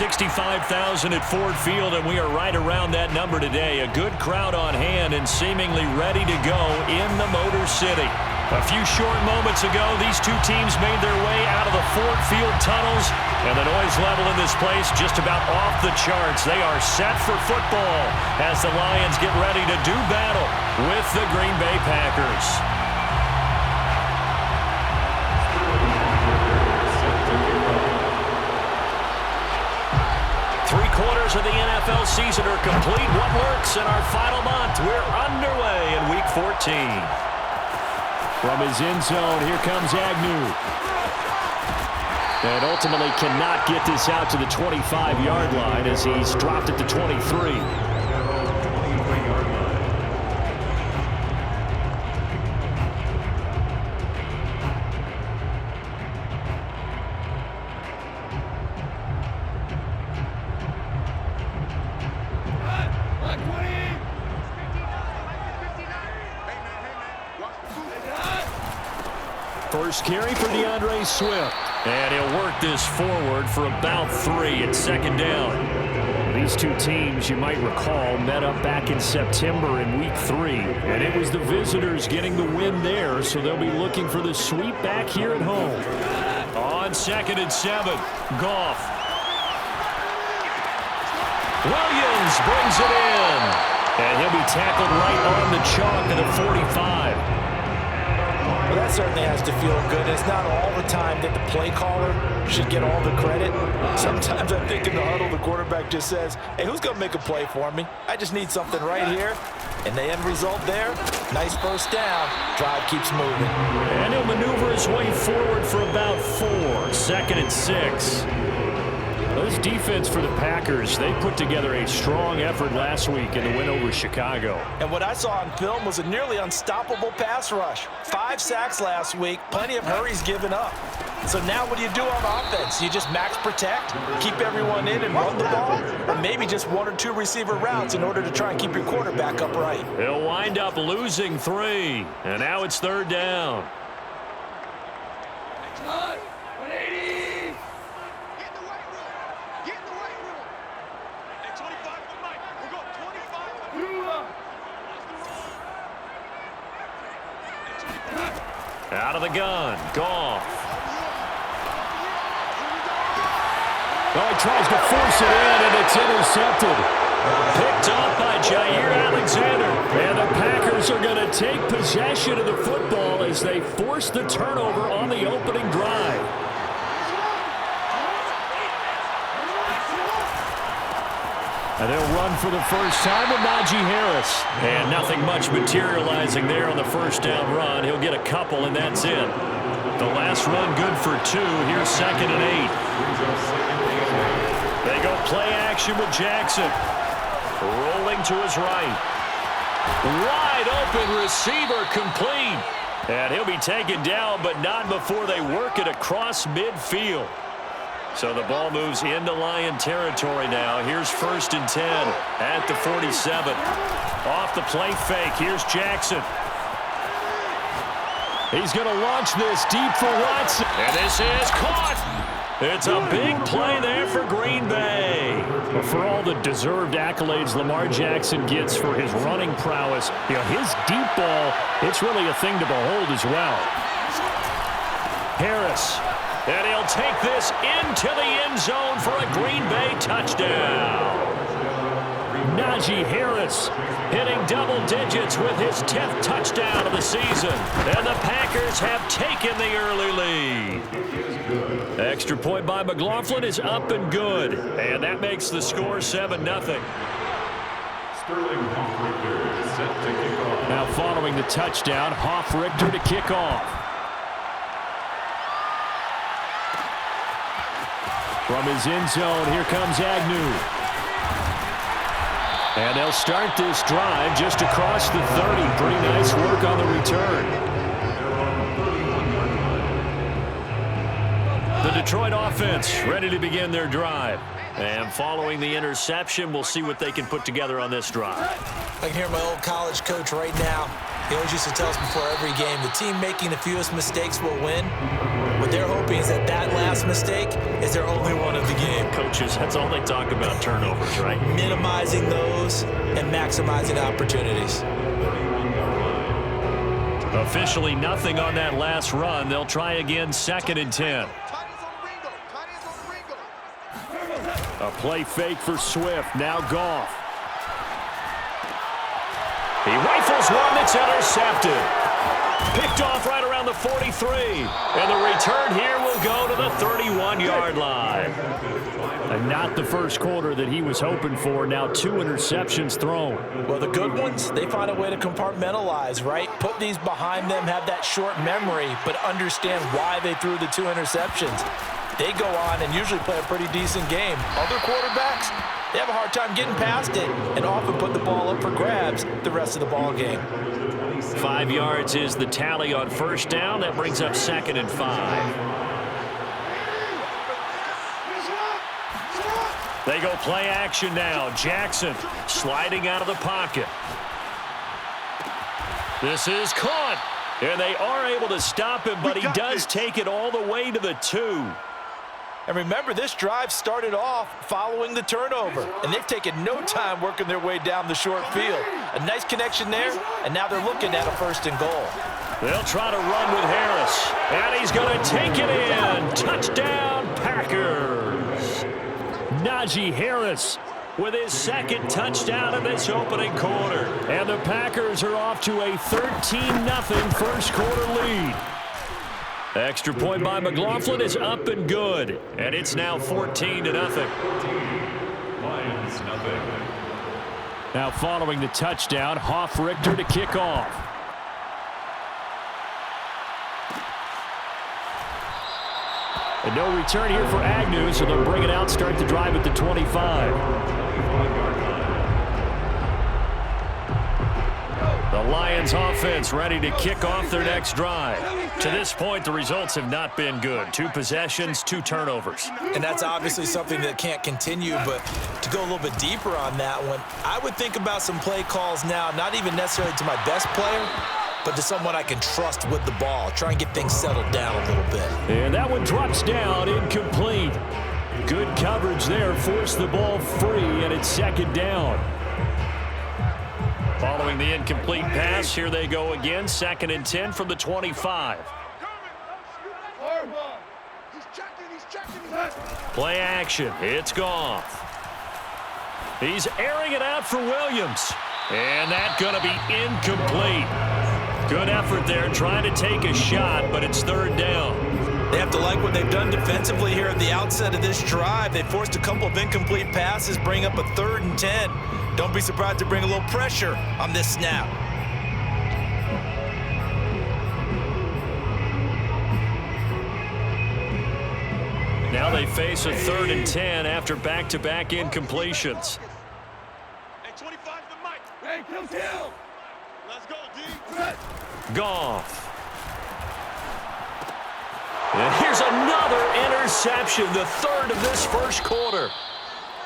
65,000 at Ford Field, and we are right around that number today. A good crowd on hand and seemingly ready to go in the Motor City. A few short moments ago, these two teams made their way out of the Ford Field tunnels, and the noise level in this place just about off the charts. They are set for football as the Lions get ready to do battle with the Green Bay Packers. Three-quarters of the NFL season are complete. What works in our final month? We're underway in Week 14. From his end zone, here comes Agnew. And ultimately cannot get this out to the 25-yard line as he's dropped it to 23. First carry for DeAndre Swift. And he'll work this forward for about 3 at second down. These two teams, you might recall, met up back in September in Week 3. And it was the visitors getting the win there, so they'll be looking for the sweep back here at home. On 2nd and 7, Goff. Williams brings it in. And he'll be tackled right on the chalk of the 45. Well, that certainly has to feel good. It's not all the time that the play caller should get all the credit. Sometimes I think in the huddle, the quarterback just says, hey, who's going to make a play for me? I just need something right here. And the end result there, nice first down. Drive keeps moving. And he'll maneuver his way forward for about 4. 2nd and 6. This defense for the Packers, they put together a strong effort last week in the win over Chicago. And what I saw on film was a nearly unstoppable pass rush. 5 sacks last week, plenty of hurries given up. So now what do you do on offense? You just max protect, keep everyone in and run the ball, or maybe just 1 or 2 receiver routes in order to try and keep your quarterback upright. He'll wind up losing 3, and now it's 3rd down. Out of the gun, Goff. Well, he tries to force it in, and it's intercepted. Picked off by Jair Alexander. And the Packers are going to take possession of the football as they force the turnover on the opening drive. And they'll run for the first time with Najee Harris. And nothing much materializing there on the first down run. He'll get a couple, and that's it. The last run good for 2. Here's 2nd and 8. They go play action with Jackson. Rolling to his right. Wide open receiver complete. And he'll be taken down, but not before they work it across midfield. So the ball moves into Lion territory now. Here's 1st and 10 at the 47. Off the play fake. Here's Jackson. He's going to launch this deep for Watson. And this is caught. It's a big play there for Green Bay. But for all the deserved accolades Lamar Jackson gets for his running prowess, his deep ball, it's really a thing to behold as well. Harris. And he'll take this into the end zone for a Green Bay touchdown. Najee Harris hitting double digits with his 10th touchdown of the season. And the Packers have taken the early lead. Extra point by McLaughlin is up and good. And that makes the score 7-0. Now following the touchdown, Hoff-Richter to kick off. From his end zone, here comes Agnew. And they'll start this drive just across the 30. Pretty nice work on the return. The Detroit offense ready to begin their drive. And following the interception, we'll see what they can put together on this drive. I can hear my old college coach right now. He always used to tell us before every game, the team making the fewest mistakes will win. What they're hoping is that that last mistake is their only one of the game. Coaches, that's all they talk about, turnovers, right? Minimizing those and maximizing opportunities. Officially nothing on that last run. They'll try again, 2nd and 10. A play fake for Swift. Now Goff. He rifles one that's intercepted. Picked off right around the 43. And the return here will go to the 31-yard line. And not the first quarter that he was hoping for. Now 2 interceptions thrown. Well, the good ones, they find a way to compartmentalize, right? Put these behind them, have that short memory, but understand why they threw the 2 interceptions. They go on and usually play a pretty decent game. Other quarterbacks, they have a hard time getting past it and often put the ball up for grabs the rest of the ball game. 5 yards is the tally on first down. That brings up 2nd and 5. They go play action now. Jackson sliding out of the pocket. This is caught. And they are able to stop him, but he does take it all the way to the 2. And remember, this drive started off following the turnover, and they've taken no time working their way down the short field. A nice connection there, and now they're looking at a 1st and goal. They'll try to run with Harris, and he's going to take it in. Touchdown, Packers. Najee Harris with his 2nd touchdown of this opening quarter. And the Packers are off to a 13-0 first quarter lead. Extra point by McLaughlin is up and good. And it's now 14-0. Now following the touchdown, Hoff-Richter to kick off. And no return here for Agnew, so they'll bring it out, start the drive at the 25. The Lions offense ready to kick off their next drive. To this point, the results have not been good. 2 possessions, 2 turnovers. And that's obviously something that can't continue, but to go a little bit deeper on that one, I would think about some play calls now, not even necessarily to my best player, but to someone I can trust with the ball. Try and get things settled down a little bit. And that one drops down, incomplete. Good coverage there, forced the ball free, and it's 2nd down. Following the incomplete pass, here they go again. 2nd and 10 from the 25. Play action. It's Goff. He's airing it out for Williams. And that's going to be incomplete. Good effort there trying to take a shot, but it's 3rd down. They have to like what they've done defensively here at the outset of this drive. They forced a couple of incomplete passes, bring up a 3rd and 10. Don't be surprised to bring a little pressure on this snap. Now they face a 3rd and 10 after back-to-back incompletions. Hey, 25 to Mike. Hey, come down. Let's go, D. Goff. And here's another interception, the 3rd of this first quarter.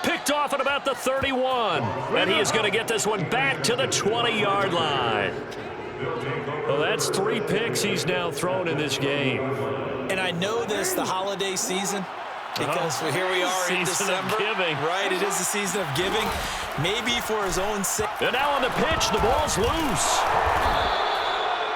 Picked off at about the 31. And he is going to get this one back to the 20-yard line. Well, that's 3 picks he's now thrown in this game. And I know this, the holiday season, because here we are in December. Season of giving. Right, it is the season of giving. Maybe for his own sake. And now on the pitch, the ball's loose.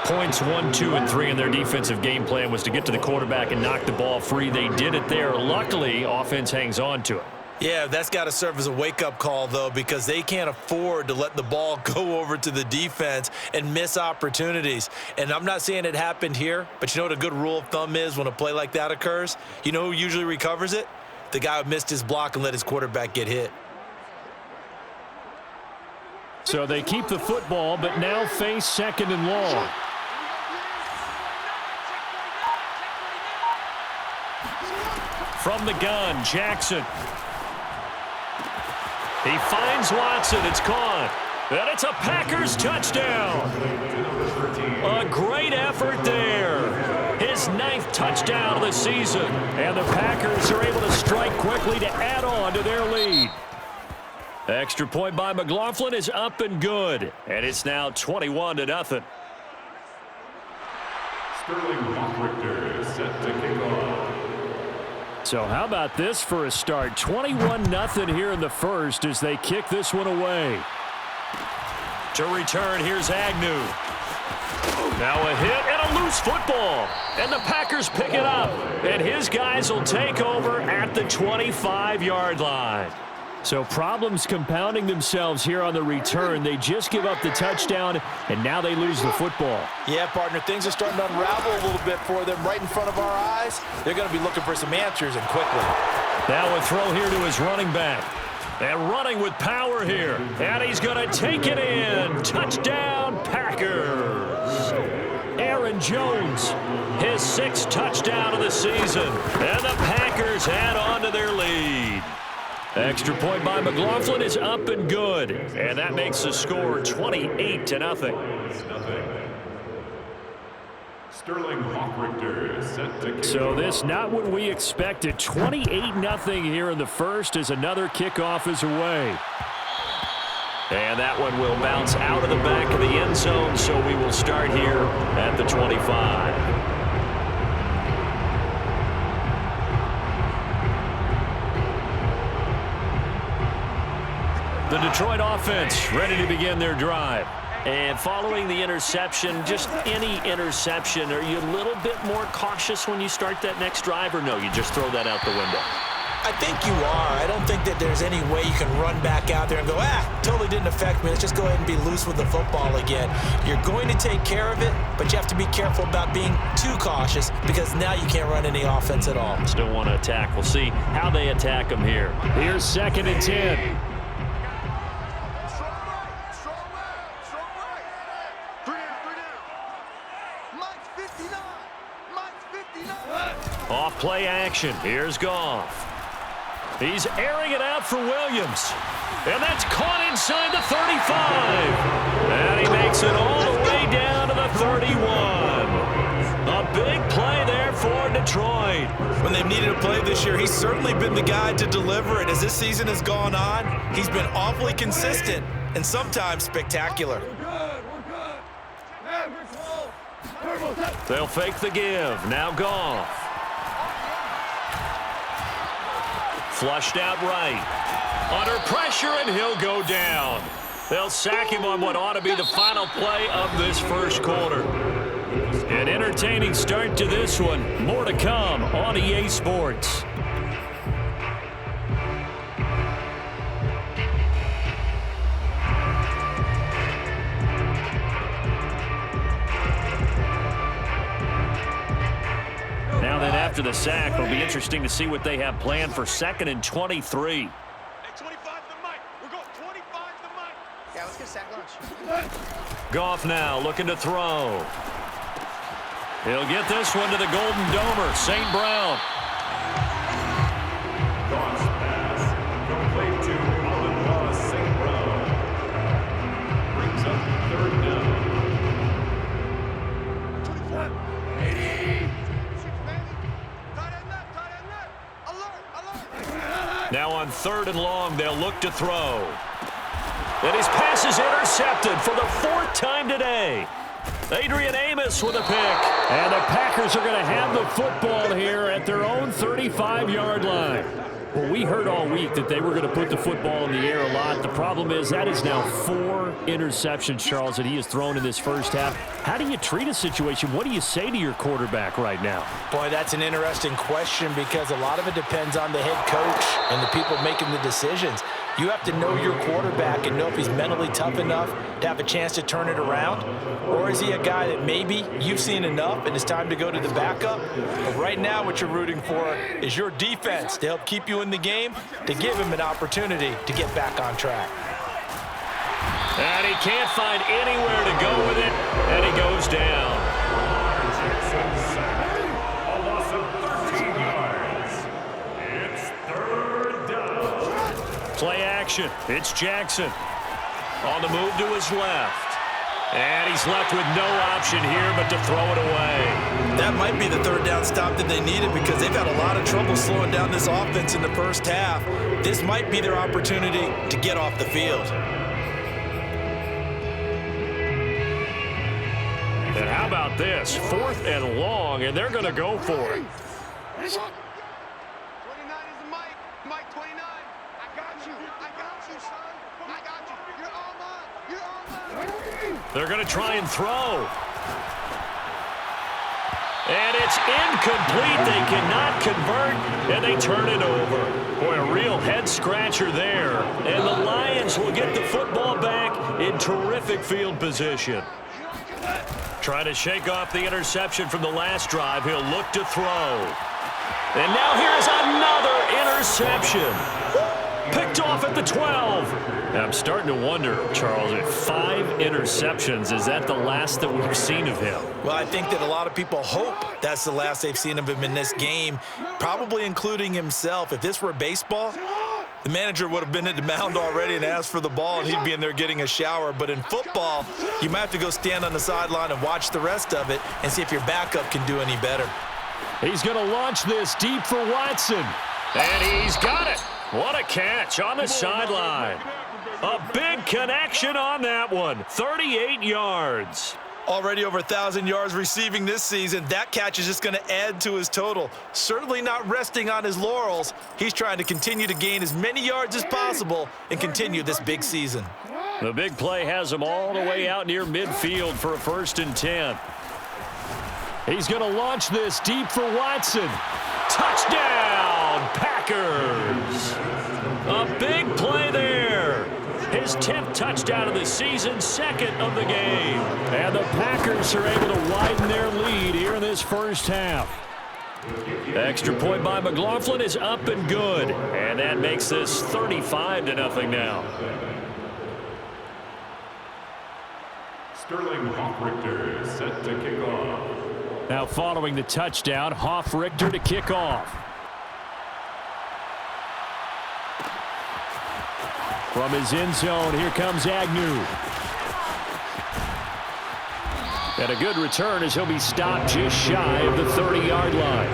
Points 1, 2, and 3 in their defensive game plan was to get to the quarterback and knock the ball free. They did it there. Luckily, offense hangs on to it. Yeah, that's got to serve as a wake-up call, though, because they can't afford to let the ball go over to the defense and miss opportunities. And I'm not saying it happened here, but you know what a good rule of thumb is when a play like that occurs? You know who usually recovers it? The guy who missed his block and let his quarterback get hit. So they keep the football, but now face 2nd and long. From the gun, Jackson. He finds Watson. It's caught. And it's a Packers touchdown. A great effort there. His 9th touchdown of the season. And the Packers are able to strike quickly to add on to their lead. Extra point by McLaughlin is up and good. And it's now 21-0. So how about this for a start? 21-0 here in the first as they kick this one away. To return, here's Agnew. Now a hit and a loose football. And the Packers pick it up. And his guys will take over at the 25-yard line. So problems compounding themselves here on the return. They just give up the touchdown, and now they lose the football. Yeah, partner, things are starting to unravel a little bit for them right in front of our eyes. They're going to be looking for some answers, and quickly. Now a throw here to his running back. And running with power here. And he's going to take it in. Touchdown, Packers. Aaron Jones, his 6th touchdown of the season. And the Packers add on to their lead. Extra point by McLaughlin is up and good. And that makes the score 28-0. So this not what we expected. 28-0 here in the first as another kickoff is away. And that one will bounce out of the back of the end zone, so we will start here at the 25. The Detroit offense ready to begin their drive. And following the interception, just any interception, are you a little bit more cautious when you start that next drive, or no, you just throw that out the window? I think you are. I don't think that there's any way you can run back out there and go, totally didn't affect me. Let's just go ahead and be loose with the football again. You're going to take care of it, but you have to be careful about being too cautious because now you can't run any offense at all. Still want to attack. We'll see how they attack them here. Here's 2nd and 10. Off play action. Here's Goff. He's airing it out for Williams. And that's caught inside the 35. And he makes it all the way down to the 31. A big play there for Detroit. When they've needed a play this year, he's certainly been the guy to deliver it. As this season has gone on, he's been awfully consistent and sometimes spectacular. They'll fake the give. Now Goff. Flushed out right. Under pressure, and he'll go down. They'll sack him on what ought to be the final play of this first quarter. An entertaining start to this one. More to come on EA Sports. Now then, after the sack, it'll be interesting to see what they have planned for 2nd and 23. Hey, 25 to the mic. We're going 25 to the mic. Yeah, let's get sack lunch. Goff now looking to throw. He'll get this one to the Golden Domer, St. Brown. Goff's pass complete to Allen St. Brown. Brings up 3rd down. 80. Tight end left. Alert. Now on 3rd and long, they'll look to throw. And his pass is intercepted for the 4th time today. Adrian Amos with a pick. And the Packers are going to have the football here at their own 35-yard line. Well, we heard all week that they were going to put the football in the air a lot. The problem is that is now 4 interceptions, Charles, that he has thrown in this first half. How do you treat a situation? What do you say to your quarterback right now? Boy, that's an interesting question because a lot of it depends on the head coach and the people making the decisions. You have to know your quarterback and know if he's mentally tough enough to have a chance to turn it around. Or is he a guy that maybe you've seen enough and it's time to go to the backup? But right now what you're rooting for is your defense to help keep you in the game, to give him an opportunity to get back on track. And he can't find anywhere to go with it, and he goes down. A loss of 13 yards. It's 3rd down. Play action. It's Jackson. On the move to his left. And he's left with no option here but to throw it away. That might be the 3rd down stop that they needed because they've had a lot of trouble slowing down this offense in the first half. This might be their opportunity to get off the field. And how about this? 4th and long, and they're going to go for it. 29 is the Mike. Mike 29. I got you, son. I got you. You're all mine. You're all mine. They're going to try and throw. And it's incomplete. They cannot convert, and they turn it over. Boy, a real head-scratcher there. And the Lions will get the football back in terrific field position. Trying to shake off the interception from the last drive. He'll look to throw. And now here's another interception. Picked off at the 12. And I'm starting to wonder, Charles, if 5 interceptions, is that the last that we've seen of him? Well, I think that a lot of people hope that's the last they've seen of him in this game, probably including himself. If this were baseball, the manager would have been at the mound already and asked for the ball, and he'd be in there getting a shower. But in football, you might have to go stand on the sideline and watch the rest of it and see if your backup can do any better. He's going to launch this deep for Watson. And he's got it. What a catch on the sideline. A big connection on that one. 38 yards. Already over 1,000 yards receiving this season. That catch is just going to add to his total. Certainly not resting on his laurels. He's trying to continue to gain as many yards as possible and continue this big season. The big play has him all the way out near midfield for a 1st and 10. He's going to launch this deep for Watson. Touchdown, Packers. A big play there. His 10th touchdown of the season, 2nd of the game. And the Packers are able to widen their lead here in this first half. Extra point by McLaughlin is up and good. And that makes this 35-0 now. Sterling Hoffrichter set to kick off. Now following the touchdown, Hoffrichter to kick off. From his end zone, here comes Agnew. And a good return as he'll be stopped just shy of the 30-yard line.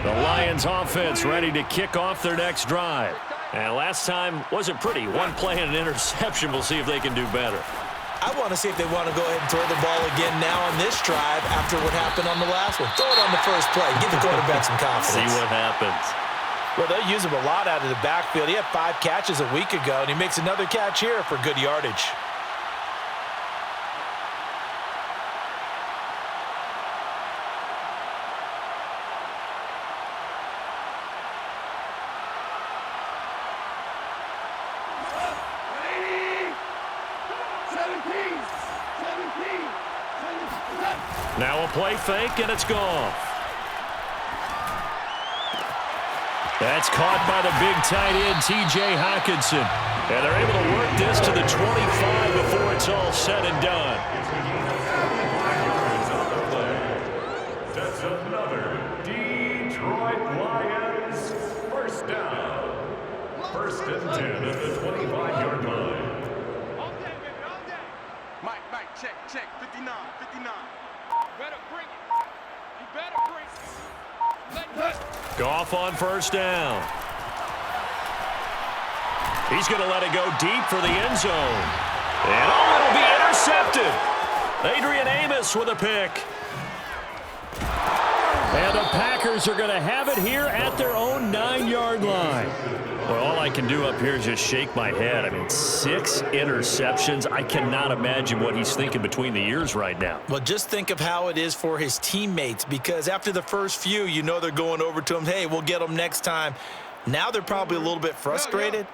The Lions offense ready to kick off their next drive. And last time wasn't pretty. One play and an interception. We'll see if they can do better. I want to see if they want to go ahead and throw the ball again now on this drive after what happened on the last one. Throw it on the first play. Give the quarterback some confidence. See what happens. Well, they'll use him a lot out of the backfield. He had 5 catches a week ago, and he makes another catch here for good yardage. Now a play fake, and it's gone. That's caught by the big tight end, T.J. Hockenson. And they're able to work this to the 25 before it's all said and done. That's another Detroit Lions first down. 1st and 10 at the 25-yard line. All day, baby, all day. Mike, check. 59. Better bring it. You better bring it. Goff on 1st down. He's going to let it go deep for the end zone. And it'll be intercepted. Adrian Amos with a pick. And the Packers are going to have it here at their own 9-yard line. Well, all I can do up here is just shake my head. I mean, 6 interceptions. I cannot imagine what he's thinking between the ears right now. Well, just think of how it is for his teammates, because after the first few, you know they're going over to him, hey, we'll get them next time. Now they're probably a little bit frustrated.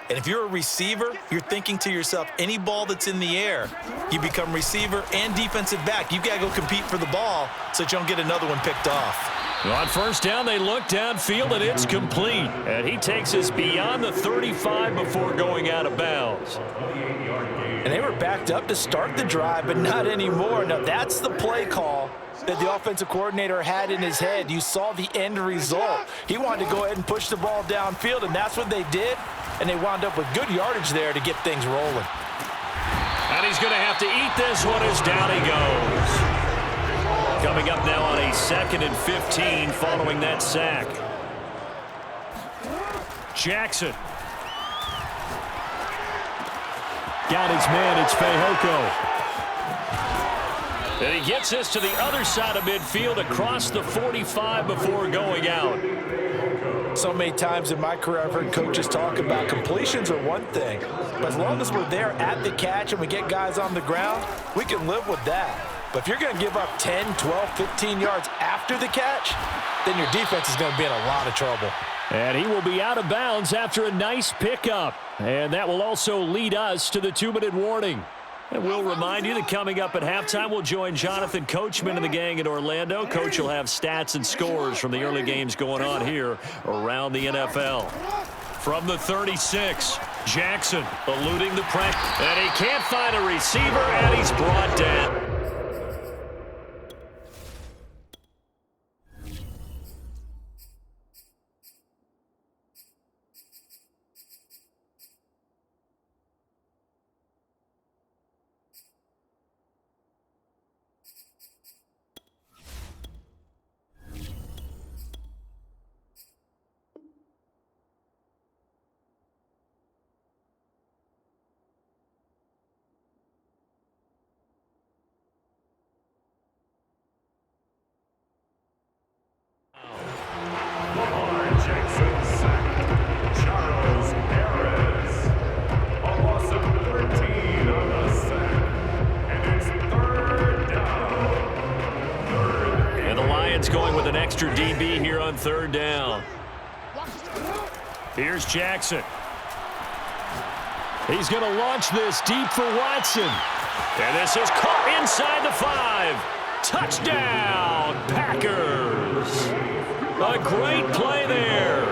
And if you're a receiver, you're thinking to yourself, any ball that's in the air, you become receiver and defensive back. You've got to go compete for the ball so that you don't get another one picked off. On 1st down, they look downfield, and it's complete. And he takes us beyond the 35 before going out of bounds. And they were backed up to start the drive, but not anymore. Now, that's the play call that the offensive coordinator had in his head. You saw the end result. He wanted to go ahead and push the ball downfield, and that's what they did. And they wound up with good yardage there to get things rolling. And he's going to have to eat this one as down he goes. Coming up now on a 2nd and 15 following that sack. Jackson. Got his man, it's Fehoko. And he gets this to the other side of midfield across the 45 before going out. So many times in my career I've heard coaches talk about completions are one thing, but as long as we're there at the catch and we get guys on the ground, we can live with that. But if you're going to give up 10, 12, 15 yards after the catch, then your defense is going to be in a lot of trouble. And he will be out of bounds after a nice pickup. And that will also lead us to the 2-minute warning. And we'll remind you that coming up at halftime, we'll join Jonathan Coachman and the gang in Orlando. Coach will have stats and scores from the early games going on here around the NFL. From the 36, Jackson eluding the pressure. And he can't find a receiver, and he's brought down. Going with an extra DB here on 3rd down. Here's Jackson. He's going to launch this deep for Watson. And this is caught inside the 5. Touchdown, Packers. A great play there.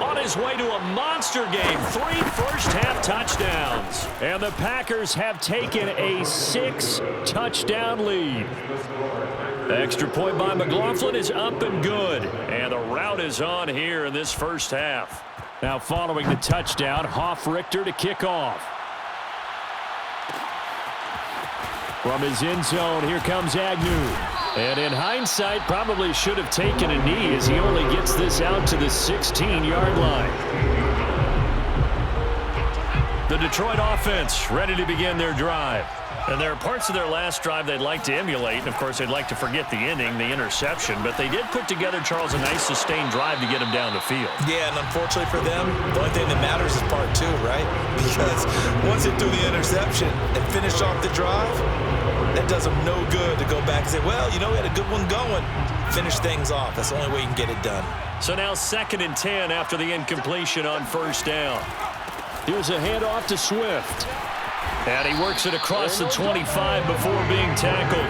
On his way to a monster game. 3 first-half touchdowns. And the Packers have taken a 6-touchdown lead. The extra point by McLaughlin is up and good. And the route is on here in this first half. Now following the touchdown, Hoff-Richter to kick off. From his end zone, here comes Agnew. And in hindsight, probably should have taken a knee as he only gets this out to the 16-yard line. The Detroit offense ready to begin their drive. And there are parts of their last drive they'd like to emulate. And, of course, they'd like to forget the inning, the interception. But they did put together, Charles, a nice sustained drive to get them down the field. Yeah, and unfortunately for them, the only thing that matters is part 2, right? Because once they threw the interception and finished off the drive, that does them no good to go back and say, well, you know, we had a good one going. Finish things off. That's the only way you can get it done. So now 2nd and 10 after the incompletion on 1st down. Here's a handoff to Swift. And he works it across the 25 before being tackled.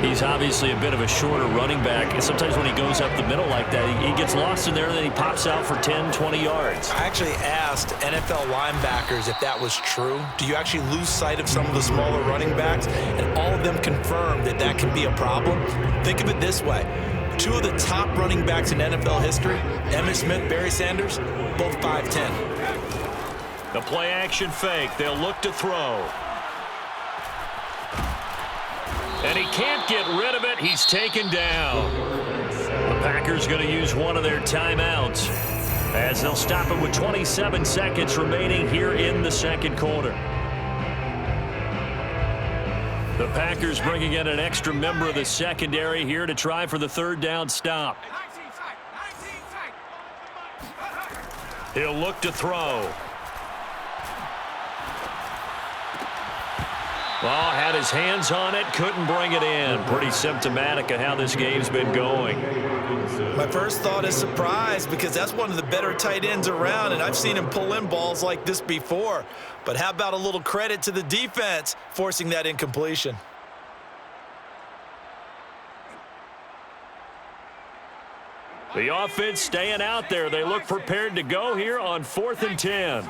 He's obviously a bit of a shorter running back. And sometimes when he goes up the middle like that, he gets lost in there, and then he pops out for 10, 20 yards. I actually asked NFL linebackers if that was true. Do you actually lose sight of some of the smaller running backs? And all of them confirmed that that can be a problem. Think of it this way. 2 of the top running backs in NFL history, Emmitt Smith, Barry Sanders, both 5'10". The play-action fake. They'll look to throw. And he can't get rid of it. He's taken down. The Packers going to use one of their timeouts as they'll stop it with 27 seconds remaining here in the 2nd quarter. The Packers bringing in an extra member of the secondary here to try for the 3rd down stop. He'll look to throw. Well, had his hands on it, couldn't bring it in. Pretty symptomatic of how this game's been going. My first thought is surprise, because that's one of the better tight ends around, and I've seen him pull in balls like this before. But how about a little credit to the defense forcing that incompletion? The offense staying out there. They look prepared to go here on 4th and 10.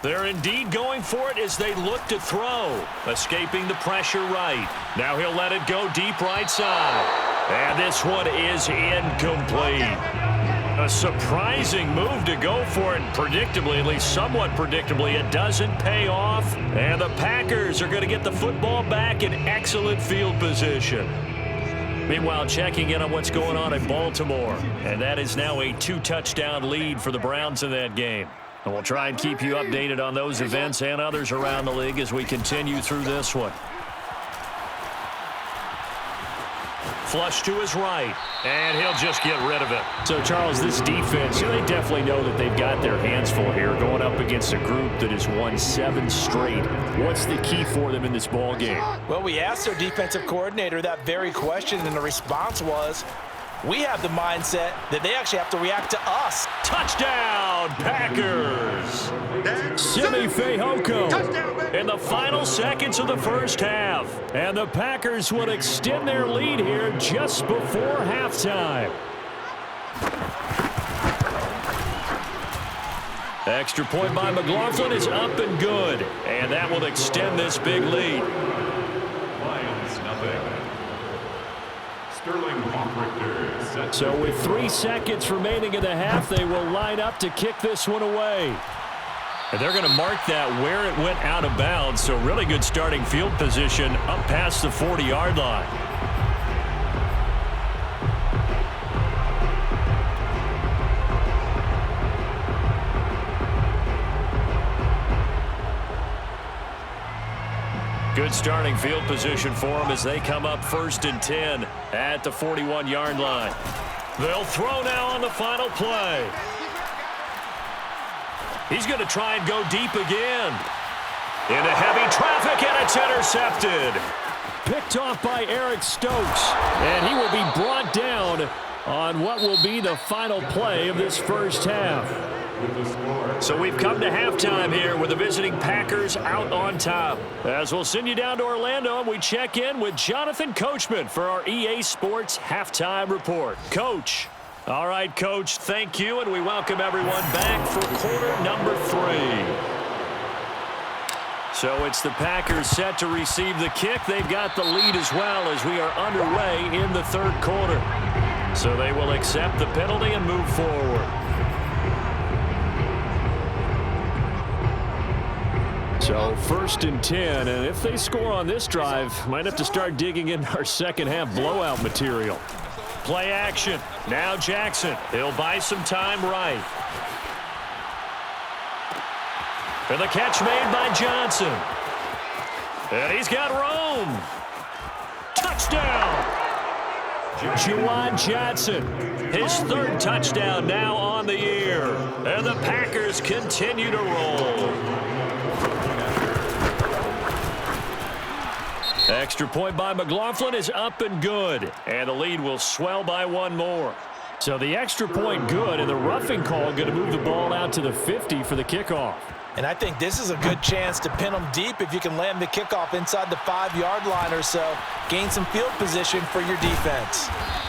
They're indeed going for it as they look to throw. Escaping the pressure right. Now he'll let it go deep right side. And this one is incomplete. A surprising move to go for it. Predictably, at least somewhat predictably, it doesn't pay off. And the Packers are going to get the football back in excellent field position. Meanwhile, checking in on what's going on in Baltimore. And that is now a 2-touchdown lead for the Browns in that game. And we'll try and keep you updated on those events and others around the league as we continue through this one. Flush to his right, and he'll just get rid of it. So, Charles, this defense, they definitely know that they've got their hands full here going up against a group that has won 7 straight. What's the key for them in this ball game? Well, we asked their defensive coordinator that very question, and the response was, we have the mindset that they actually have to react to us. Touchdown, Packers! Simi Fehoko In the final seconds of the first half. And the Packers will extend their lead here just before halftime. Extra point by McLaughlin is up and good. And that will extend this big lead. Lions, nothing. Sterling Richter set. So with 3 seconds remaining in the half, they will line up to kick this one away. And they're going to mark that where it went out of bounds. So really good starting field position up past the 40-yard line. Good starting field position for them as they come up 1st and 10 at the 41-yard line. They'll throw now on the final play. He's going to try and go deep again. Into heavy traffic, and it's intercepted. Picked off by Eric Stokes, and he will be brought down on what will be the final play of this first half. So we've come to halftime here with the visiting Packers out on top. As we'll send you down to Orlando, and we check in with Jonathan Coachman for our EA Sports Halftime Report. Coach. All right, Coach, thank you, and we welcome everyone back for quarter number 3. So it's the Packers set to receive the kick. They've got the lead as well as we are underway in the 3rd quarter. So they will accept the penalty and move forward. So 1st and 10, and if they score on this drive, might have to start digging in our second half blowout material. Play action. Now Jackson. He'll buy some time right. And the catch made by Johnson. And he's got room. Touchdown. Juwan Johnson. His 3rd touchdown now on the year. And the Packers continue to roll. Extra point by McLaughlin is up and good. And the lead will swell by 1 more. So the extra point good, and the roughing call going to move the ball out to the 50 for the kickoff. And I think this is a good chance to pin them deep if you can land the kickoff inside the 5-yard line or so. Gain some field position for your defense.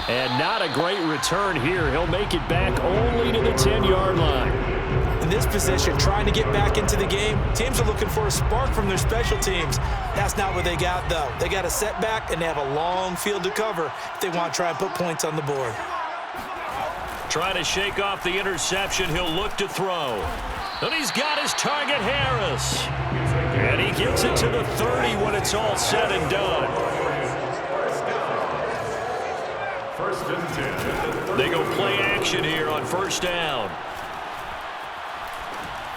And not a great return here. He'll make it back only to the 10-yard line. In this position, trying to get back into the game, teams are looking for a spark from their special teams. That's not what they got, though. They got a setback, and they have a long field to cover if they want to try and put points on the board. Trying to shake off the interception. He'll look to throw. And he's got his target, Harris. And he gets it to the 30 when it's all said and done. 1st and 10. They go play action here on 1st down.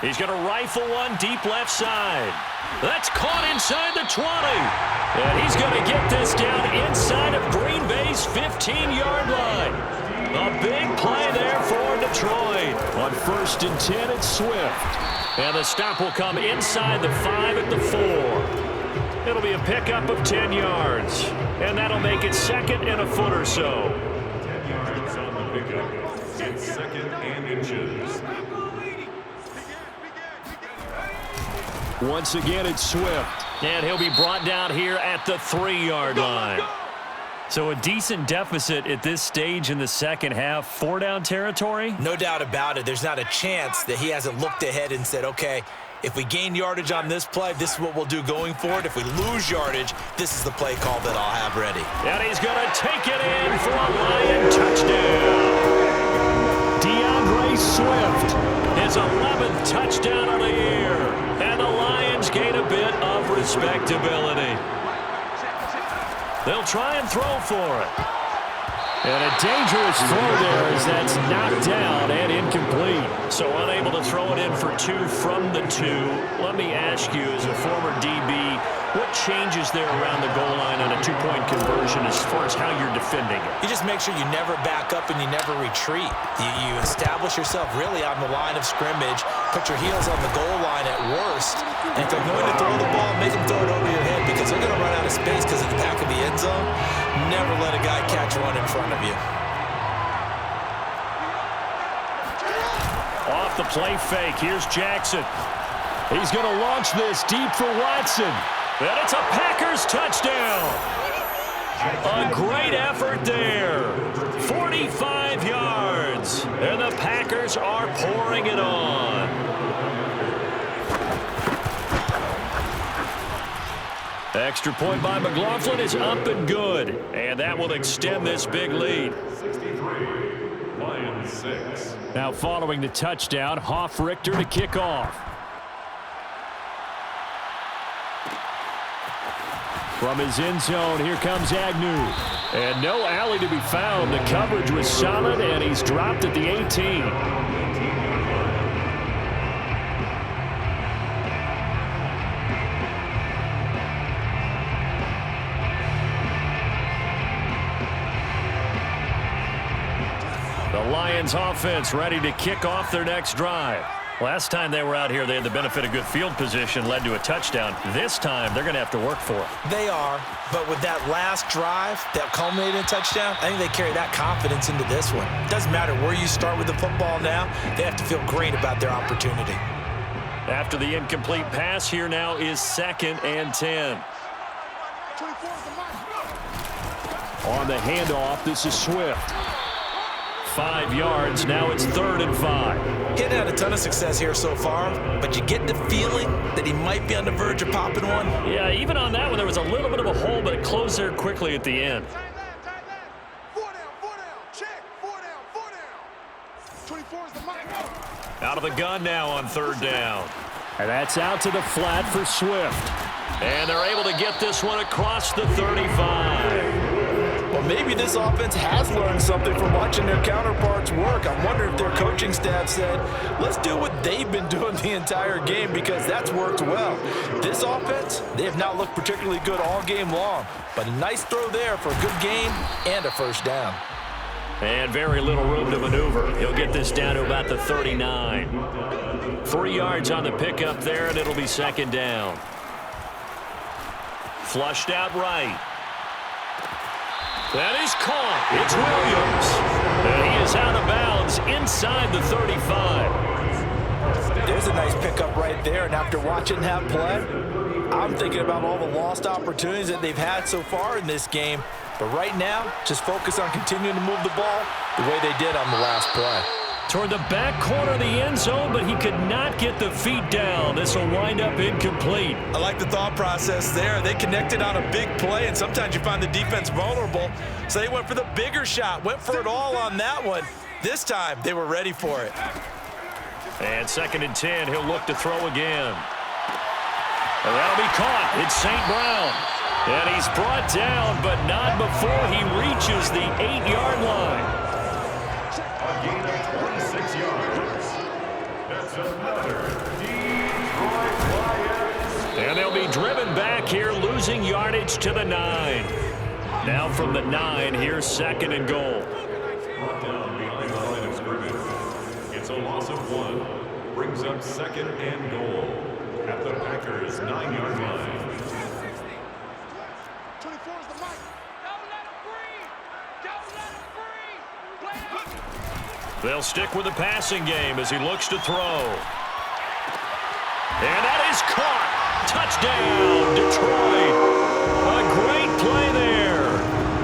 He's going to rifle one deep left side. That's caught inside the 20. And he's going to get this down inside of Green Bay's 15-yard line. A big play there for Detroit. On 1st and 10, it's Swift. And the stop will come inside the 5 at the 4. It'll be a pickup of 10 yards. And that'll make it 2nd and a foot or so. 10 yards on the pickup. It's 2nd and inches. Once again, it's Swift. And he'll be brought down here at the 3-yard line. So a decent deficit at this stage in the second half. 4-down territory? No doubt about it. There's not a chance that he hasn't looked ahead and said, okay, if we gain yardage on this play, this is what we'll do going forward. If we lose yardage, this is the play call that I'll have ready. And he's going to take it in for a Lion touchdown. Swift. His 11th touchdown of the year. And the Lions gain a bit of respectability. They'll try and throw for it. And a dangerous throw there as that's knocked down and incomplete. So unable to throw it in for 2 from the 2. Let me ask you, as a former DB, what changes there around the goal line on a 2-point conversion as far as how you're defending it? You just make sure you never back up and you never retreat. You establish yourself really on the line of scrimmage, put your heels on the goal line at worst, and if they're going to throw the ball, make them throw it over your head because they're going to run out of space because of the back of the end zone. Never let a guy catch one in front of you. Off the play fake, here's Jackson. He's going to launch this deep for Watson. And it's a Packers touchdown. A great effort there. 45 yards. And the Packers are pouring it on. Extra point by McLaughlin is up and good. And that will extend this big lead. 63, Lions 6. Now following the touchdown, Richter to kick off. From his end zone, here comes Agnew. And no alley to be found. The coverage was solid, and he's dropped at the 18. The Lions offense ready to kick off their next drive. Last time they were out here, they had the benefit of good field position, led to a touchdown. This time, they're going to have to work for it. They are, but with that last drive that culminated in a touchdown, I think they carry that confidence into this one. It doesn't matter where you start with the football now. They have to feel great about their opportunity. After the incomplete pass, here now is 2nd and 10. On the handoff, this is Swift. 5 yards, now it's 3rd and 5. Getting had a ton of success here so far, but you get the feeling that he might be on the verge of popping one. Yeah, even on that one, there was a little bit of a hole, but it closed there quickly at the end. 4 down, check, 4 down. 24 is the mic. Out of the gun now on 3rd down. And that's out to the flat for Swift. And they're able to get this one across the 35. Well, maybe this offense has learned something from watching their counterparts work. I wonder if their coaching staff said, let's do what they've been doing the entire game because that's worked well. This offense, they have not looked particularly good all game long, but a nice throw there for a good gain and a 1st down. And very little room to maneuver. He'll get this down to about the 39. 3 yards on the pickup there, and it'll be 2nd down. Flushed out right. That is caught. It's Williams. And he is out of bounds inside the 35. There's a nice pickup right there, and after watching that play, I'm thinking about all the lost opportunities that they've had so far in this game. But right now, just focus on continuing to move the ball the way they did on the last play. Toward the back corner of the end zone, but he could not get the feet down. This will wind up incomplete. I like the thought process there. They connected on a big play, and sometimes you find the defense vulnerable. So they went for the bigger shot, went for it all on that one. This time, they were ready for it. And 2nd and 10, he'll look to throw again. And that'll be caught. It's St. Brown. And he's brought down, but not before he reaches the 8-yard line. A gain of 26 yards. That's another Detroit Lions. And they'll be driven back here, losing yardage to the 9. Now from the 9, here's 2nd and goal. Brought down behind the line of scrimmage. It's a loss of 1. Brings up 2nd and goal at the Packers' 9-yard line. 24 is the mic. Don't let him breathe. Don't let him breathe. They'll stick with the passing game as he looks to throw. And that is caught. Touchdown, Detroit. A great play there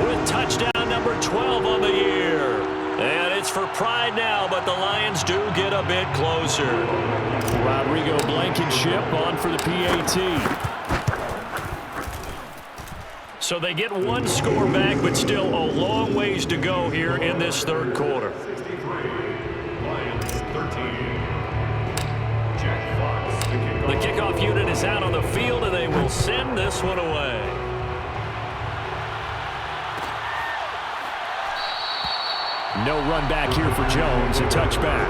with touchdown number 12 on the year. And it's for pride now, but the Lions do get a bit closer. Rodrigo Blankenship on for the PAT. So they get 1 score back, but still a long ways to go here in this 3rd quarter. Lions The kickoff unit is out on the field, and they will send this one away. No run back here for Jones. A touchback.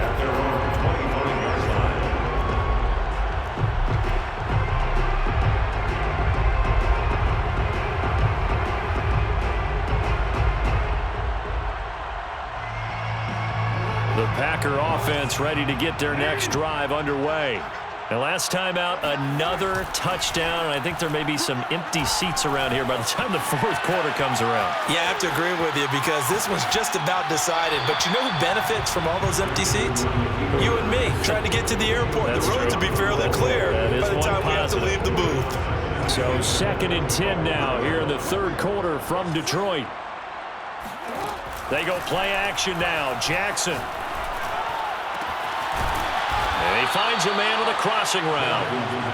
At their own 25-yard line. The Packer offense ready to get their next drive underway. And last time out, another touchdown. And I think there may be some empty seats around here by the time the fourth quarter comes around. Yeah, I have to agree with you because this one's just about decided. But you know who benefits from all those empty seats? You and me, trying to get to the airport. That's the roads true. will be fairly clear by the time we have to leave the booth. So 2nd and 10 now here in the third quarter from Detroit. They go play action now. Jackson. And he finds a man on the crossing route.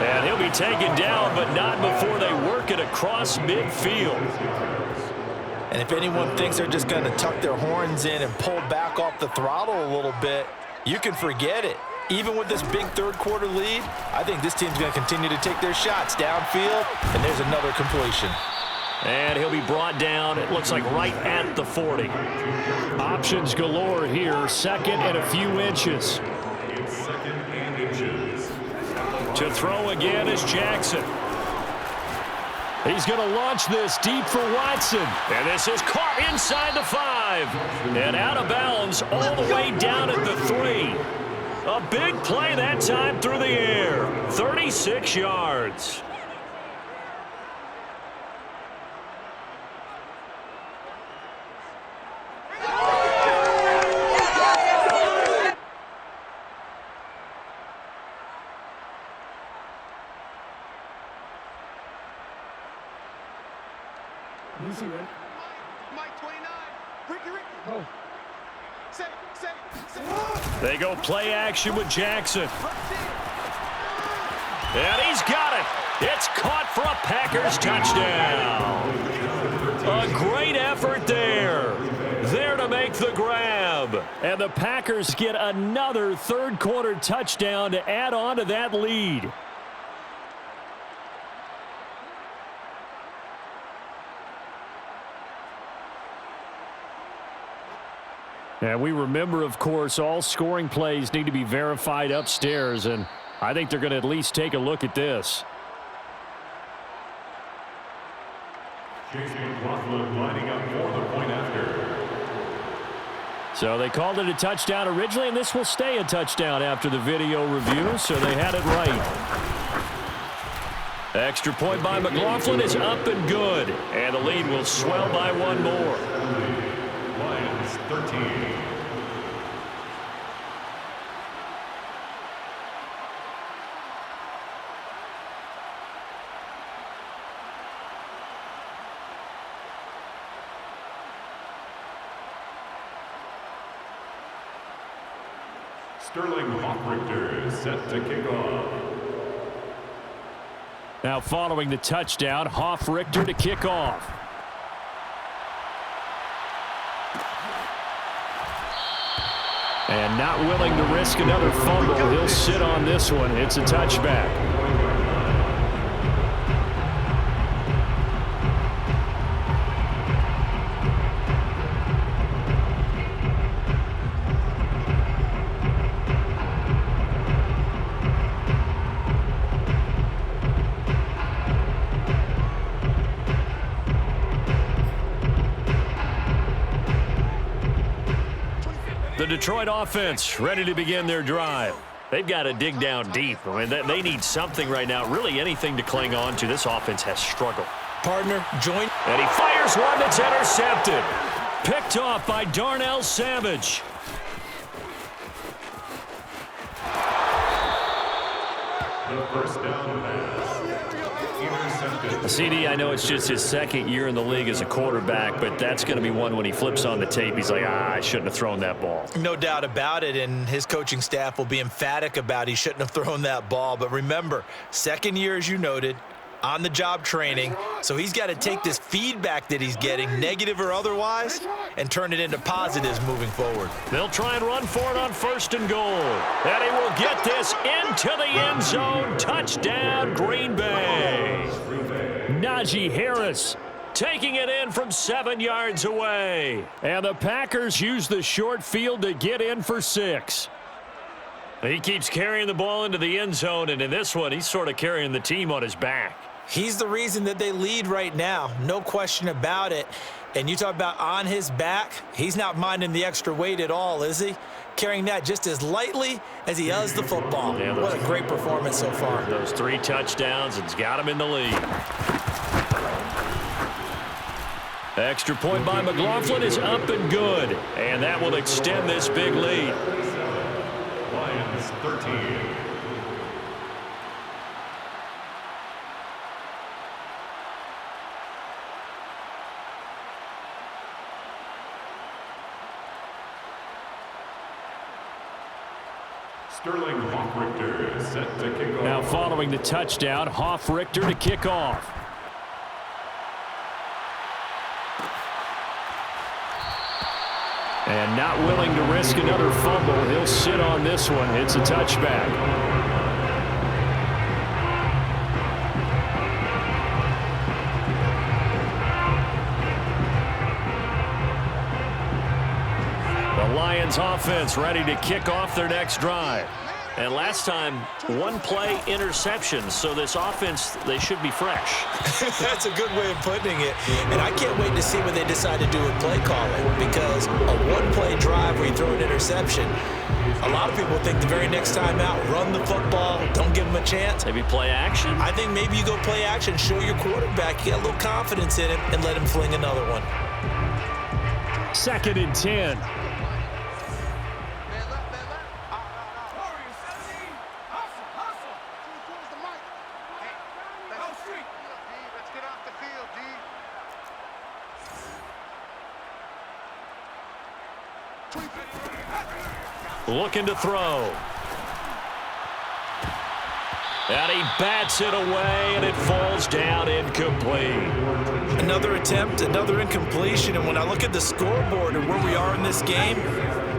And he'll be taken down, but not before they work it across midfield. And if anyone thinks they're just going to tuck their horns in and pull back off the throttle a little bit, you can forget it. Even with this big third quarter lead, I think this team's going to continue to take their shots downfield, and there's another completion. And he'll be brought down, it looks like right at the 40. Options galore here, 2nd and a few inches. It's 2nd and inches. To throw again is Jackson. He's going to launch this deep for Watson. And this is caught inside the 5. And out of bounds all the way down at the 3. A big play that time through the air. 36 yards. Mike 29. Ricky. Oh. Say. They go play action with Jackson. And he's got it. It's caught for a Packers touchdown. A great effort there. There to make the grab. And the Packers get another third quarter touchdown to add on to that lead. And we remember, of course, all scoring plays need to be verified upstairs, and I think they're going to at least take a look at this. Chase McLaughlin lining up for the point after. So they called it a touchdown originally, and this will stay a touchdown after the video review, so they had it right. Extra point by McLaughlin is up and good, and the lead will swell by one more. Lions 13. Sterling Hoffrichter set to kick off. Now following the touchdown, Hoffrichter to kick off. And not willing to risk another fumble. He'll sit on this one. It's a touchback. The Detroit offense ready to begin their drive. They've got to dig down deep. I mean, they need something right now, really anything to cling on to. This offense has struggled. Partner, join. And he fires one that's intercepted. Picked off by Darnell Savage. The first down pass. Intercepted. CD, I know it's just his second year in the league as a quarterback, but that's going to be one when he flips on the tape. He's like, I shouldn't have thrown that ball. No doubt about it, and his coaching staff will be emphatic about he shouldn't have thrown that ball. But remember, second year, as you noted, on-the-job training, so he's got to take this feedback that he's getting, negative or otherwise, and turn it into positives moving forward. They'll try and run for it on 1st and goal. And he will get this into the end zone. Touchdown, Green Bay. Najee Harris taking it in from 7 yards away. And the Packers use the short field to get in for 6. He keeps carrying the ball into the end zone, and in this one, he's sort of carrying the team on his back. He's the reason that they lead right now, no question about it. And you talk about on his back, he's not minding the extra weight at all, is he? Carrying that just as lightly as he does the football. Yeah, what a great performance so far. Those 3 touchdowns, it's got him in the lead. Extra point by McLaughlin is up and good, and that will extend this big lead. Lions 13. Sterling Hoffrichter set to kick off. Now following the touchdown, Hoffrichter to kick off. And not willing to risk another fumble, he'll sit on this one. It's a touchback. The Lions offense ready to kick off their next drive. And last time, 1-play interception, so this offense, they should be fresh. That's a good way of putting it. And I can't wait to see what they decide to do with play calling, because a 1-play drive where you throw an interception, a lot of people think the very next time out, run the football, don't give them a chance. Maybe play action? I think maybe you go play action, show your quarterback, you got a little confidence in him, and let him fling another one. 2nd and 10. Looking to throw. And he bats it away, and it falls down incomplete. Another attempt, another incompletion, and when I look at the scoreboard and where we are in this game,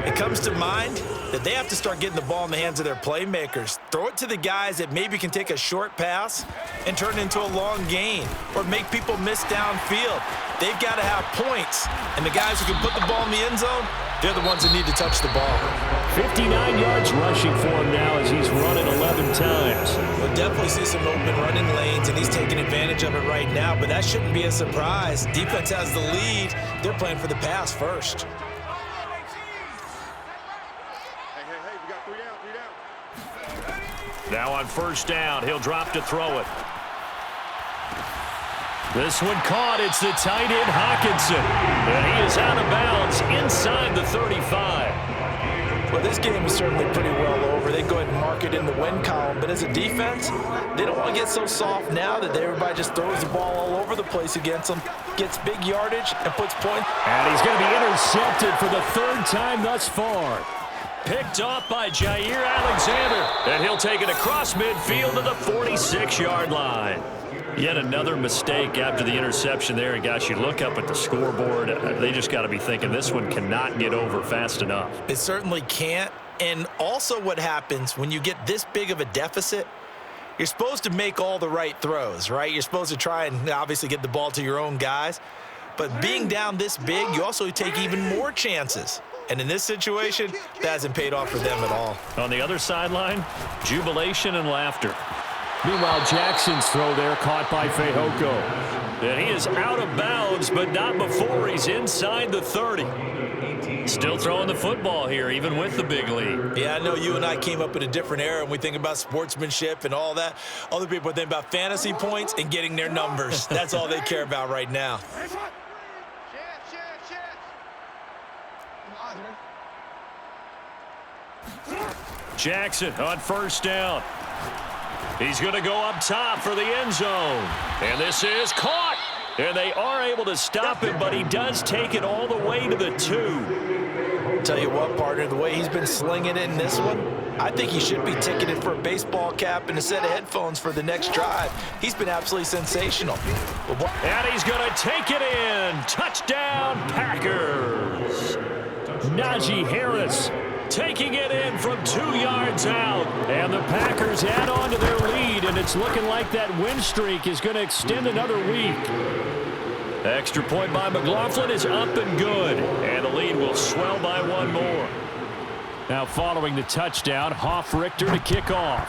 it comes to mind that they have to start getting the ball in the hands of their playmakers. Throw it to the guys that maybe can take a short pass and turn it into a long gain or make people miss downfield. They've got to have points, and the guys who can put the ball in the end zone, they're the ones that need to touch the ball. 59 yards rushing for him now as he's run it 11 times. We'll definitely see some open running lanes, and he's taking advantage of it right now, but that shouldn't be a surprise. Defense has the lead. They're playing for the pass first. Now on 1st down, he'll drop to throw it. This one caught. It's the tight end, Hawkinson. And he is out of bounds inside the 35. Well, this game is certainly pretty well over. They go ahead and mark it in the win column. But as a defense, they don't want to get so soft now that everybody just throws the ball all over the place against them, gets big yardage, and puts points. And he's going to be intercepted for the 3rd time thus far. Picked off by Jair Alexander. And he'll take it across midfield to the 46-yard line. Yet another mistake after the interception there. And, gosh, you look up at the scoreboard, they just got to be thinking this one cannot get over fast enough. It certainly can't. And also what happens when you get this big of a deficit, you're supposed to make all the right throws, right? You're supposed to try and obviously get the ball to your own guys. But being down this big, you also take even more chances. And in this situation, that hasn't paid off for them at all. On the other sideline, jubilation and laughter. Meanwhile, Jackson's throw there caught by Fehoko. And he is out of bounds, but not before he's inside the 30. Still throwing the football here, even with the big lead. Yeah, I know you and I came up in a different era, and we think about sportsmanship and all that. Other people think about fantasy points and getting their numbers. That's all they care about right now. Jackson on 1st down. He's going to go up top for the end zone. And this is caught. And they are able to stop him, but he does take it all the way to the 2. tell you what, partner, the way he's been slinging it in this one, I think he should be ticketed for a baseball cap and a set of headphones for the next drive. He's been absolutely sensational. And he's going to take it in. Touchdown, Packers. Najee Harris taking it in from 2 yards out. And the Packers add on to their lead, and it's looking like that win streak is going to extend another week. Extra point by McLaughlin is up and good, and the lead will swell by 1 more. Now following the touchdown, Richter to kick off.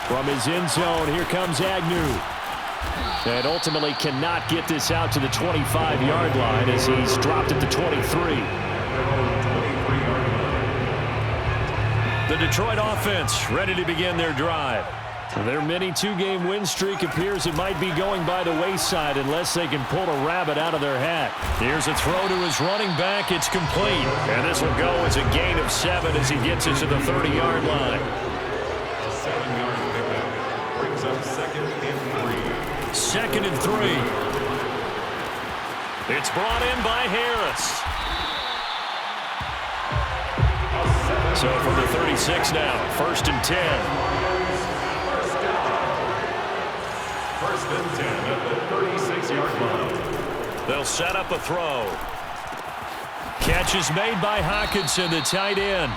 From his end zone, here comes Agnew. And ultimately cannot get this out to the 25-yard line as he's dropped at the 23. The Detroit offense ready to begin their drive. Their mini 2-game win streak appears it might be going by the wayside unless they can pull a rabbit out of their hat. Here's a throw to his running back. It's complete. And this will go as a gain of 7 as he gets it to the 30-yard line. A 7-yard pickup brings up 2nd and 3. 2nd and 3. It's brought in by Harris. So from the 36 now, 1st and 10. 1st and 10 at the 36-yard line. They'll set up a throw. Catch is made by Hockenson, the tight end.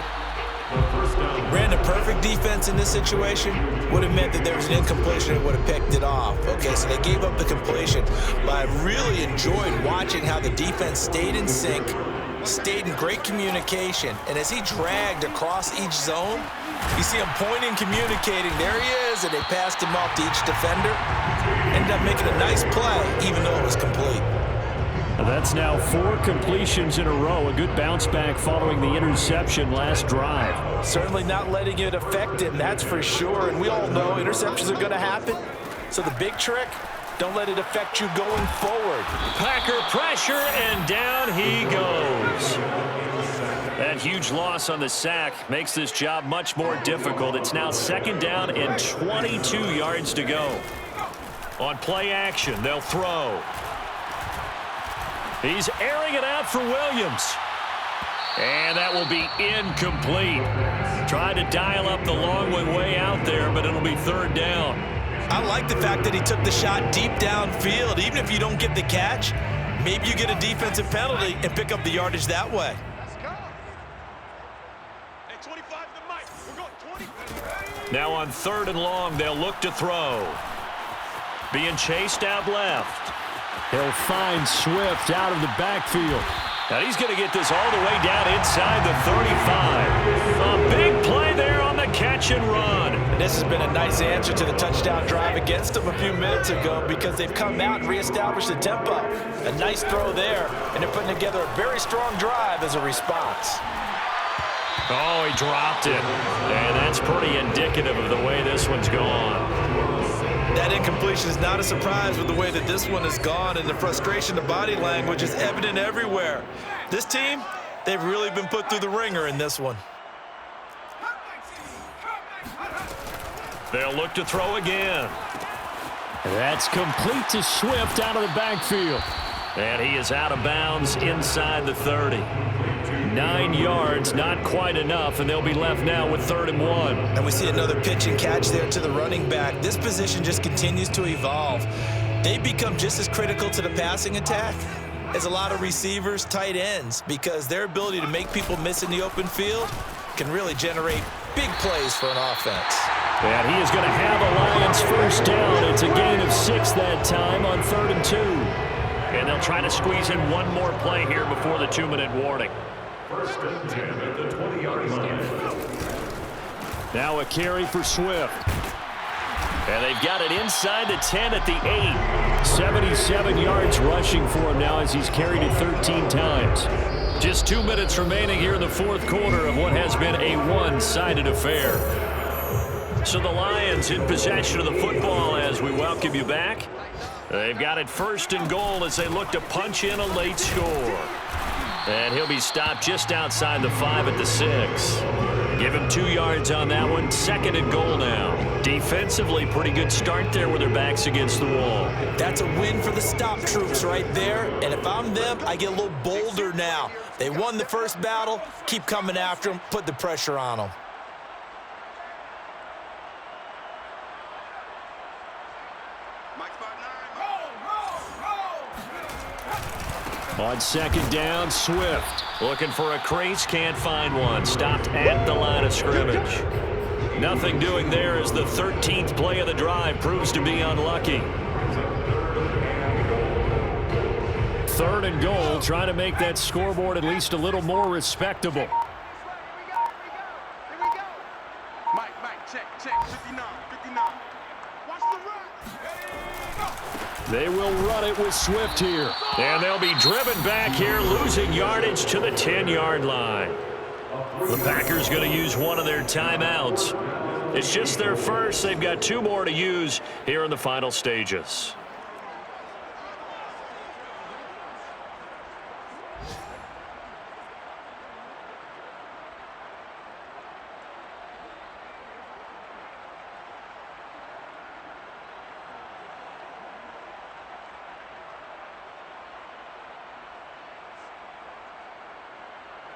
Ran the perfect defense in this situation. Would have meant that there was an incompletion and would have picked it off. Okay, so they gave up the completion. But I really enjoyed watching how the defense stayed in sync, stayed in great communication. And as he dragged across each zone, you see him pointing, communicating. There he is, and they passed him off to each defender. Ended up making a nice play, even though it was complete. That's now 4 completions in a row. A good bounce back following the interception last drive. Certainly not letting it affect him, that's for sure. And we all know interceptions are going to happen. So the big trick, don't let it affect you going forward. Packer pressure, and down he goes. That huge loss on the sack makes this job much more difficult. It's now 2nd down and 22 yards to go. On play action, they'll throw. He's airing it out for Williams. And that will be incomplete. Trying to dial up the long way out there, but it'll be 3rd down. I like the fact that he took the shot deep downfield. Even if you don't get the catch, maybe you get a defensive penalty and pick up the yardage that way. Let's go. Hey, 25 to the mic. We're going 20. Now on 3rd and long, they'll look to throw. Being chased out left. He'll find Swift out of the backfield. Now he's going to get this all the way down inside the 35. A big play there on the catch and run. And this has been a nice answer to the touchdown drive against them a few minutes ago because they've come out and reestablished the tempo. A nice throw there, and they're putting together a very strong drive as a response. Oh, he dropped it. And that's pretty indicative of the way this one's gone. That incompletion is not a surprise with the way that this one has gone, and the frustration, the body language is evident everywhere. This team, they've really been put through the ringer in this one. They'll look to throw again. That's complete to Swift out of the backfield. And he is out of bounds inside the 30. 9 yards, not quite enough, and they'll be left now with 3rd and 1. And we see another pitch and catch there to the running back. This position just continues to evolve. They become just as critical to the passing attack as a lot of receivers, tight ends, because their ability to make people miss in the open field can really generate big plays for an offense. And he is going to have a Lions 1st down. It's a gain of 6 that time on 3rd and 2. And they'll try to squeeze in one more play here before the 2-minute warning. 1st and 10 at the 20-yard line. Now a carry for Swift. And they've got it inside the 10 at the 8. 77 yards rushing for him now as he's carried it 13 times. Just 2 minutes remaining here in the 4th quarter of what has been a one-sided affair. So the Lions in possession of the football as we welcome you back. They've got it 1st and goal as they look to punch in a late score. And he'll be stopped just outside the 5 at the 6. Give him 2 yards on that one. 2nd and goal now. Defensively, pretty good start there with their backs against the wall. That's a win for the stop troops right there. And if I'm them, I get a little bolder now. They won the first battle. Keep coming after them. Put the pressure on them. On second down, Swift. Looking for a crease, can't find one. Stopped at the line of scrimmage. Nothing doing there as the 13th play of the drive proves to be unlucky. Third and goal, trying to make that scoreboard at least a little more respectable. Here we go. Mike, check. 59. Watch the run. They will run it with Swift here. And they'll be driven back here, losing yardage to the 10-yard line. The Packers going to use one of their timeouts. It's just their first. They've got 2 more to use here in the final stages.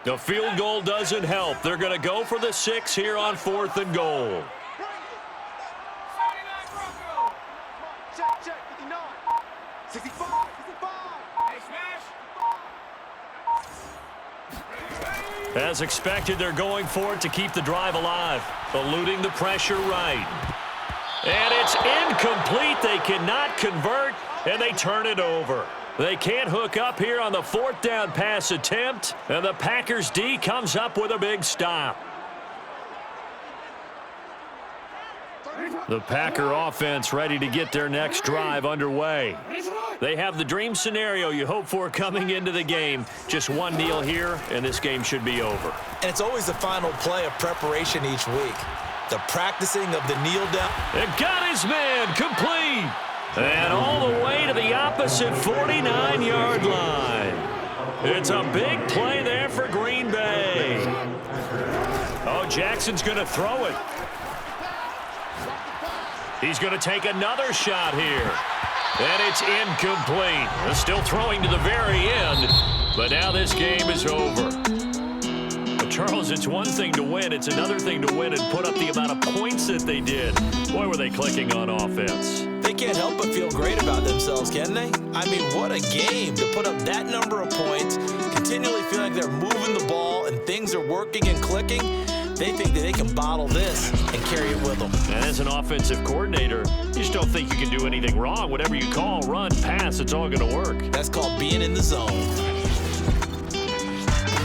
The field goal doesn't help. They're going to go for the 6 here on 4th and goal. Check. 59. 65. As expected, they're going for it to keep the drive alive. Eluding the pressure right. And it's incomplete. They cannot convert, and they turn it over. They can't hook up here on the 4th down pass attempt, and the Packers D comes up with a big stop. The Packer offense ready to get their next drive underway. They have the dream scenario you hope for coming into the game. Just one kneel here, and this game should be over. And it's always the final play of preparation each week. The practicing of the kneel down. And got his man complete. And all the way to the opposite 49-yard line. It's a big play there for Green Bay. Oh, Jackson's going to throw it. He's going to take another shot here. And it's incomplete. They're still throwing to the very end. But now this game is over. But Charles, it's one thing to win. It's another thing to win and put up the amount of points that they did. Boy, were they clicking on offense. They can't help but feel great about themselves, can they? I mean, what a game to put up that number of points, continually feeling like they're moving the ball and things are working and clicking. They think that they can bottle this and carry it with them. And as an offensive coordinator, you just don't think you can do anything wrong. Whatever you call, run, pass, it's all going to work. That's called being in the zone.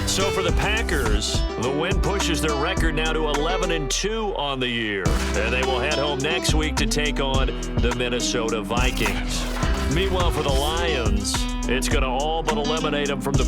So for the Packers, the win pushes their record now to 11-2 on the year. And they will head home next week to take on the Minnesota Vikings. Meanwhile, for the Lions, it's going to all but eliminate them from the